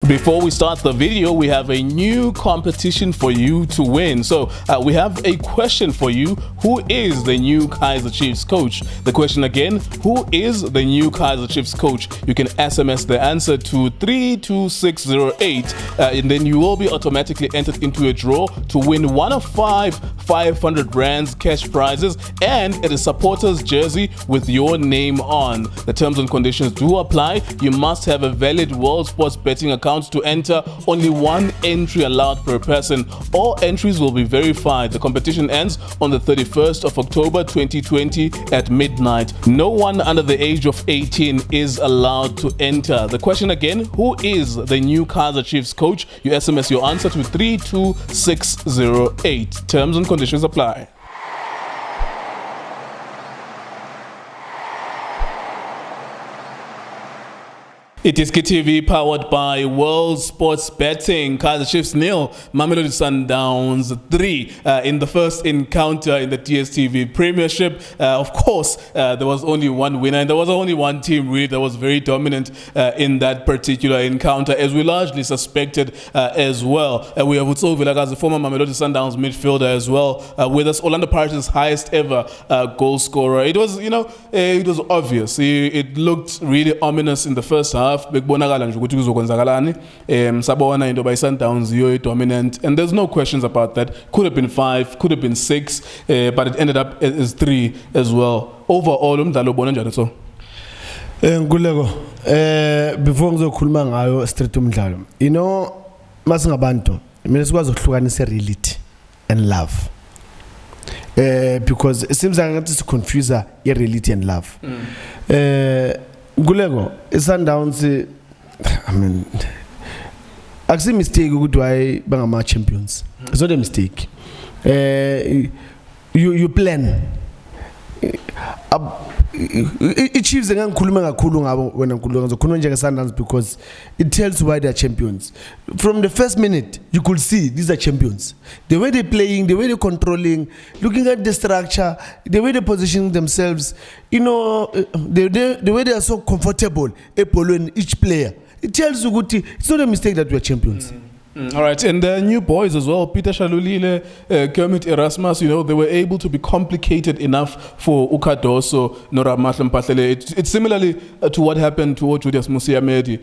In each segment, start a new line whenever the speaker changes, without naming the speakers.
Before we start the video, we have a new competition for you to win. So we have a question for you. Who is the new Kaizer Chiefs coach? The question again, who is the new Kaizer Chiefs coach? You can SMS the answer to 32608 and then you will be automatically entered into a draw to win one of 500 rands cash prizes and a supporter's jersey with your name on. The terms and conditions do apply. You must have a valid World Sports betting account to enter. Only one entry allowed per person. All entries will be verified. The competition ends on the 31st of October 2020 at midnight. No one under the age of 18 is allowed to enter. The question again, who is the new Kaizer Chiefs coach? You SMS your answer to 32608. Terms and conditions apply. iDiskiTV powered by World Sports Betting. Kaizer Chiefs 0, Mamelodi Sundowns 3 in the first encounter in the DStv Premiership. Of course, there was only one winner and there was only one team really that was very dominant in that particular encounter, as we largely suspected as well. We have Tso Vilakazi, former Mamelodi Sundowns midfielder as well, with us, Orlando Pirates' highest ever goal scorer. It was, it was obvious. It looked really ominous in the first half. Bekubonakala nje ukuthi kuzokwenzakalani sabona into by Sundowns yo dominant, and there's no questions about that. Could have been 5, could have been 6, but it ended up as 3 as well. Overall umdlalo ubona njani so?
Nkuleko before ngizokhuluma ngayo straight umdlalo, masingabantu mina sikwazi ukuhlukanisa reality and love, because it seems like ngathi confuse reality and love. Nkuleko Sundowns, I mean, actually mistake ukuthi why bangama champions. It's not a mistake. You plan. Chiefs ngikhuluma kakhulu ngabo wena Nkulunkulu ngizokhuluma nje ngeSundowns because it tells why they are champions. From the first minute you could see these are champions. The way they're playing, the way they're controlling, looking at the structure, the way they're positioning themselves, the way they are so comfortable following each player. It tells you good it's not a mistake that we are champions.
All right, and the new boys as well, Peter Shalulile, Kermit, Erasmus, they were able to be complicated enough for Ukadoso, Nora Mpahlele. It's similarly to what happened to Julius Musiamedi,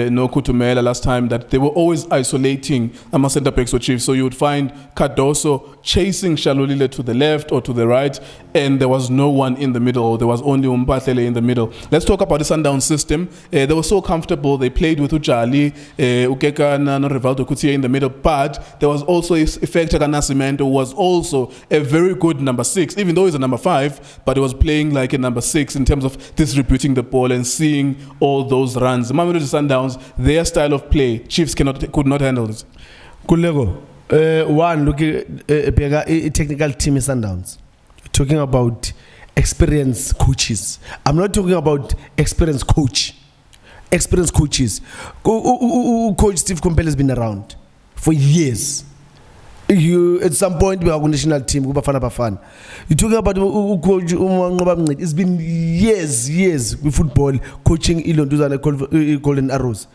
no Kutumela last time, that they were always isolating center backs for Chiefs. So you would find Kadoso chasing Shalulile to the left or to the right, and there was no one in the middle. There was only Mpahlele in the middle. Let's talk about the Sundowns system. They were so comfortable. They played with Ujali, Ukeka, Nano Rivaldo Kutia in the middle, but there was also Effector Nascimento, who was also a very good number 6, even though he's a number 5, but he was playing like a number 6 in terms of distributing the ball and seeing all those runs. Mamelodi Sundowns, their style of play, Chiefs could not handle it.
Kulego, one, look at a technical team in Sundowns. Talking about experienced coaches. I'm not talking about experienced coach. Experienced coaches. Coach Steve Compel has been around for years. At some point we have a national team. You talking about coach? It's been years with football coaching. Golden Arrows.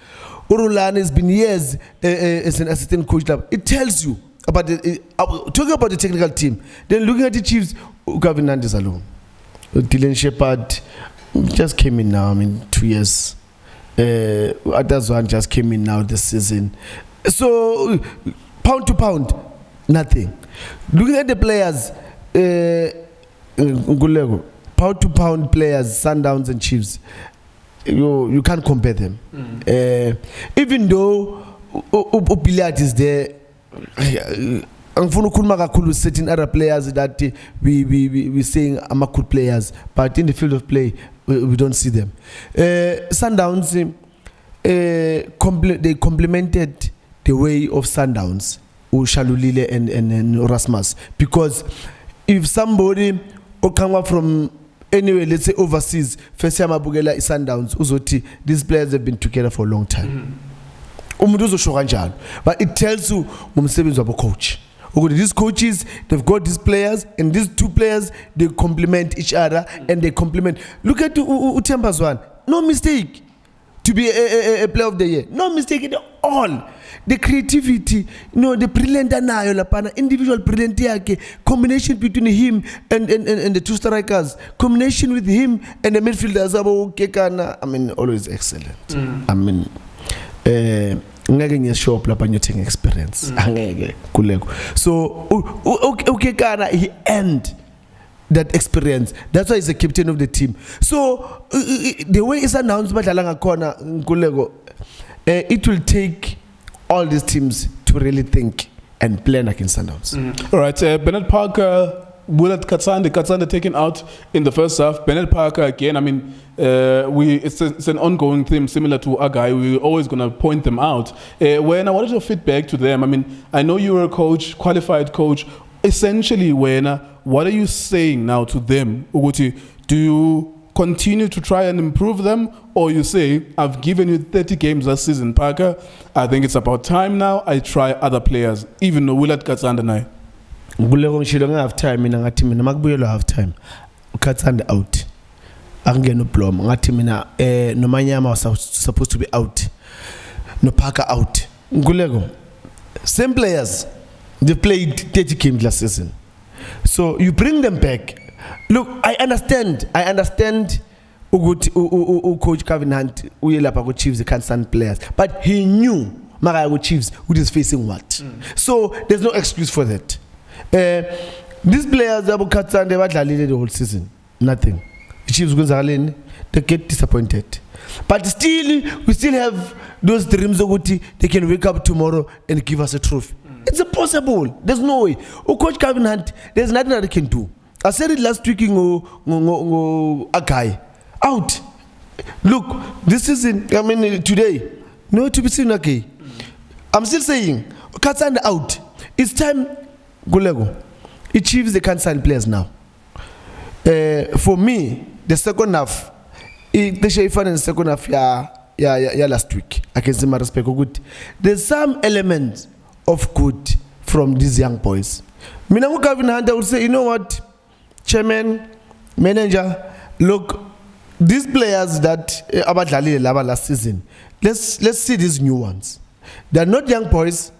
Urulane has been years as an assistant coach. It tells you about talking about the technical team. Then looking at the Chiefs, Gavin Hunt is alone. Dylan Shepard just came in now. 2 years. Zwane just came in now this season. So pound to pound, nothing. Looking at the players, pound to pound players, Sundowns and Chiefs, you can't compare them. Even though Billiard is there, certain other players that we saying are good players, but in the field of play we don't see them. Sundowns, they complemented the way of Sundowns, Shalulile and Erasmus, because if somebody or come from anywhere, let's say overseas, first time Abugela is Sundowns, Uzoti, these players have been together for a long time. But it tells you coach. These coaches, they've got these players, and these two players, they complement each other, and they complement. Look at Themba Zwane. No mistake. to be a player of the year. No mistake at all. The creativity, the brilliant anayo lapana, individual brilliant yake, combination between him and the two strikers, combination with him and the midfielders, always excellent. I mean, ngeke ngiyashop lapha nyothenga experience angeke kuleko. So ukekana he earned that experience. That's why he's the captain of the team. So the way it's announced badlala ngakhona kuleko, it will take all these teams to really think and plan against Sundowns.
All right, Bernard Parker, Willard Katsande taken out in the first half. Bernard Parker again. I mean, it's an ongoing theme similar to Agai. We're always gonna point them out. When I wanted your feedback to them, I mean, I know you're a coach, qualified coach. Essentially, what are you saying now to them, Uguti? Do you continue to try and improve them, or you say, I've given you 30 games last season, Parker, I think it's about time now I try other players, even though Willard Katsande and I
have time in a team, have time. Katsande out. No problem. No Manyama was supposed to be out. No Parker out. Same players. They played 30 games last season. So you bring them back. Look, I understand. Coach Gavin Hunt, Uyelapa Chiefs, the Katsande players, but he knew Marago Chiefs who is facing what. So there's no excuse for that. These players, Katsande, they were the whole season. Nothing. The Chiefs they get disappointed. But still, we still have those dreams of they can wake up tomorrow and give us a trophy. It's impossible. There's no way. Coach Gavin Hunt, there's nothing that they can do. I said it last week in Agai. Out. Look, this season, I mean today, no to be seen okay. I'm still saying, Katsande out. It's time, Gulego. It Chiefs the Katsande players now. For me, the second half, the Shayfan in the second half, last week, I can see my respect good. There's some elements of good from these young boys. Minamu Gavin Hunt, I would say, you know what, chairman, manager, look, these players that Abadlali Lava last season, let's see these new ones. They're not young boys,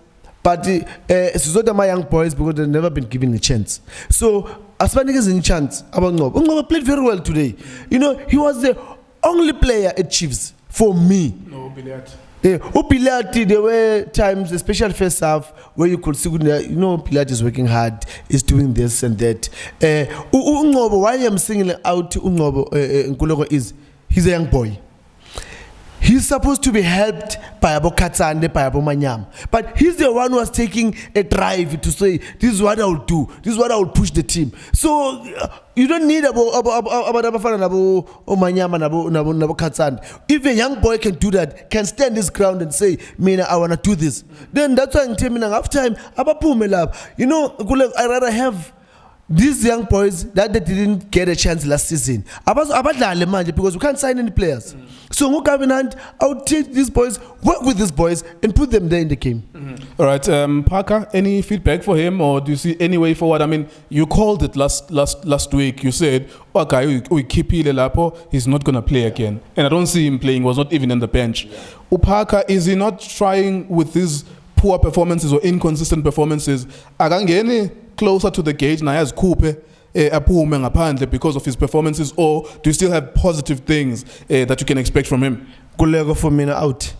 but my young boys because they've never been given a chance. So Aspanik is in chance. Ngobo played very well today. He was the only player at Chiefs for me.
No, Billiard.
Pilati, there were times, especially first half, where you could see, Pilati is working hard, is doing this and that. Why I'm singing out to Nkuloko is he's a young boy. He's supposed to be helped by Katsande, by Manyama. But he's the one who was taking a drive to say, this is what I will do. This is what I will push the team. So you don't need Manyama, Katsande. If a young boy can do that, can stand his ground and say, I want to do this, then that's why I'm telling you, half time, I'd rather have these young boys that they didn't get a chance last season. Because we can't sign any players. So Gavin Hunt, I would take these boys, work with these boys, and put them there in the game.
All right, Parker, any feedback for him, or do you see any way forward? I mean, you called it last week. You said, okay, we keep Lapo, he's not going to play again. And I don't see him playing, was not even on the bench. Parker, is he not trying with these poor performances or inconsistent performances? Closer to the gauge now as Coupe because of his performances, or do you still have positive things that you can expect from him?
Kulego for me out.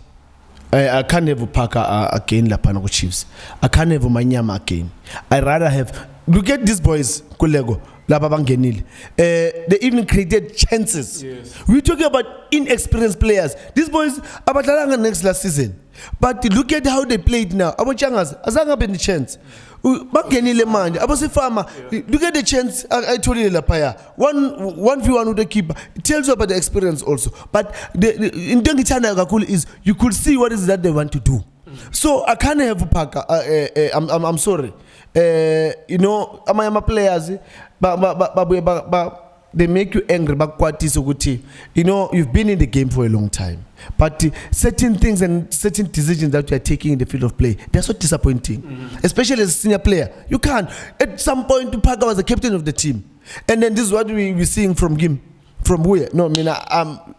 I can't have Parker again Lapano Chiefs. I can't have Manyama again. I rather have look at these boys, Kulego. They even created chances. Yes. We're talking about inexperienced players. These boys are next last season. But look at how they played now. Changas, Azanga been the chance. Look at the chance. I told you Lapaya. 1v1 with the keeper. It tells you about the experience also. But in Dengitana is you could see what is that they want to do. So I can't have Parker. I'm sorry. Amayama players, but they make you angry. You've been in the game for a long time, but certain things and certain decisions that you are taking in the field of play, they're so disappointing. Especially as a senior player, you can't. At some point, Parker was the captain of the team, and then this is what we're seeing from him. From where? No, mina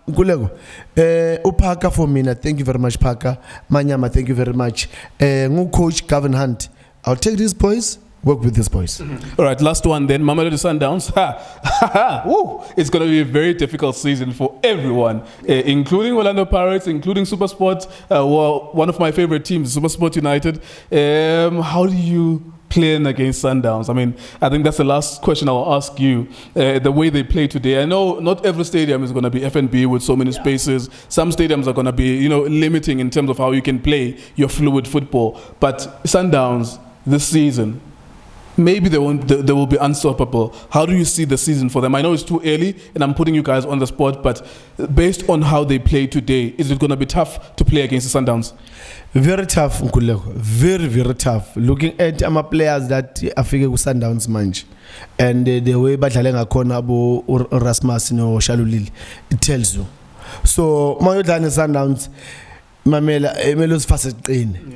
Gulego. Upaka for mina. Thank you very much, Paka. Manyama, thank you very much. Coach Gavin Hunt. I'll take these boys. Work with these boys.
All right, last one then. Mamelodi Sundowns. Woo! It's going to be a very difficult season for everyone, including Orlando Pirates, including SuperSport. Well, one of my favorite teams, SuperSport United. How do you playing against Sundowns? I mean, I think that's the last question I'll ask you. The way they play today, I know not every stadium is going to be F&B with so many spaces. Some stadiums are going to be, limiting in terms of how you can play your fluid football. But Sundowns this season, maybe they will be unstoppable. How do you see the season for them? I know it's too early, and I'm putting you guys on the spot, but based on how they play today, is it going to be tough to play against the Sundowns?
Very tough, Nkuleko. Very, very tough. Looking at my players that are figure with Sundowns manch, and the way badlalenga khona abo Erasmus no Shalulile, it tells you. So my Sundowns, Mamela, Emelos facet clean.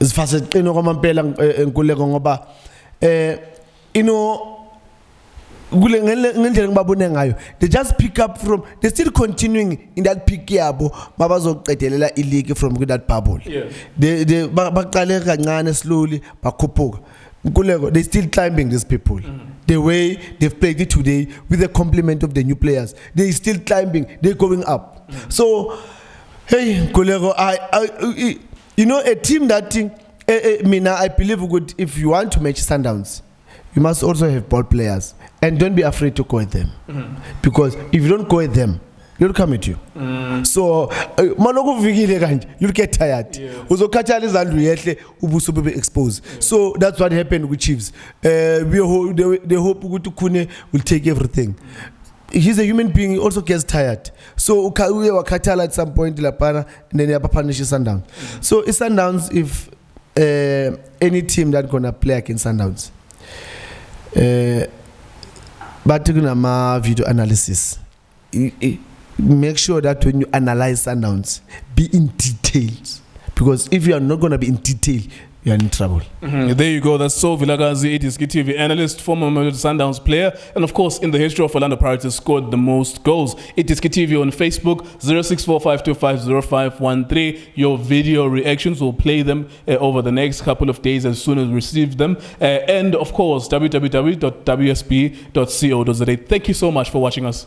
It's facet clean. Ngomampela Nkuleko ngoba. They just pick up from, they're still continuing in that pick yabo mabazoqedelela ileague from that bubble. They baqale kancane slowly bakhuphuka. They're still climbing, these people. The way they've played it today with the complement of the new players, they're still climbing, they're going up. So hey Nkuleko, a team that I believe good, if you want to match Sundowns, you must also have ball players, and don't be afraid to go at them, because if you don't go at them, they'll come at you. So you'll get tired. Exposed. So that's what happened with Chiefs. They hope Kune will take everything. He's a human being, he also gets tired. So we were at some point, and then they punish Sundowns. So it's Sundowns if any team that gonna play against Sundowns. But my video analysis, make sure that when you analyze Sundowns, be in details, because if you are not gonna be in detail, you are in trouble.
There you go. That's Tso Vilakazi, iDiskiTV analyst, former Mamelodi Sundowns player, and of course, in the history of Orlando Pirates, has scored the most goals. iDiskiTV on Facebook, 0645250513. Your video reactions, will play them over the next couple of days as soon as we receive them. And of course, www.wsb.co.za. Thank you so much for watching us.